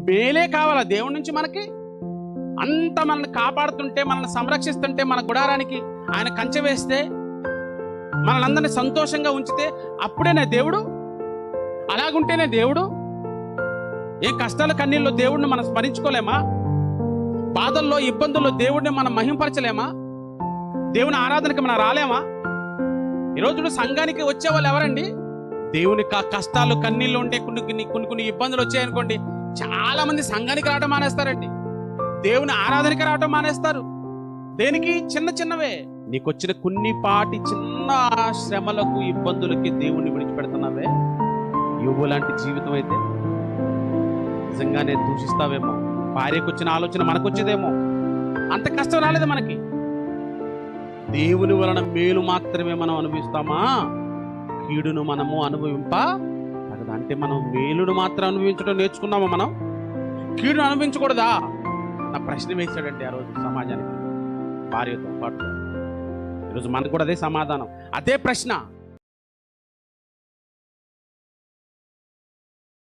మేలే కావాలా దేవుడి నుంచి మనకి? అంత మనల్ని కాపాడుతుంటే, మనల్ని సంరక్షిస్తుంటే, మన గుడారానికి ఆయన కంచె వేస్తే, మనల్ని అందరినీ సంతోషంగా ఉంచితే అప్పుడేనే దేవుడు? అలాగుంటేనే దేవుడు? ఏ కష్టాల కన్నీళ్ళు దేవుడిని మనం స్మరించుకోలేమా? బాధల్లో ఇబ్బందుల్లో దేవుడిని మనం మహింపరచలేమా? దేవుని ఆరాధనకి మనం రాలేమా? ఈరోజు సంఘానికి వచ్చే వాళ్ళు ఎవరండి? దేవుని కష్టాలు కన్నీళ్ళు ఉంటే, కొన్ని ఇబ్బందులు వచ్చాయనుకోండి, చాలా మంది సంఘానికి రావడం మానేస్తారండి, దేవుని ఆరాధనకి రావడం మానేస్తారు. దేనికి? చిన్న చిన్నవే. నీకొచ్చిన కొన్నిపాటి చిన్న శ్రమలకు ఇబ్బందులకి దేవుణ్ణి విడిచిపెడుతున్నావే. యోబు లాంటి జీవితం అయితే నిజంగానే దూషిస్తావేమో. భార్యకు వచ్చిన ఆలోచన మనకు వచ్చేదేమో. అంత కష్టం రాలేదు మనకి. దేవుని వలన మేలు మాత్రమే మనం అనుభవిస్తామా? కీడును మనము అనుభవింప అంటే మనం మేలును మాత్రం అనుభవించడం నేర్చుకున్నామా? మనం కీడును అనుభవించకూడదా అన్న ప్రశ్న వేశాడండి ఆ రోజు సమాజానికి భార్యతో పాటు. ఈరోజు మనకు కూడా అదే సమాధానం, అదే ప్రశ్న.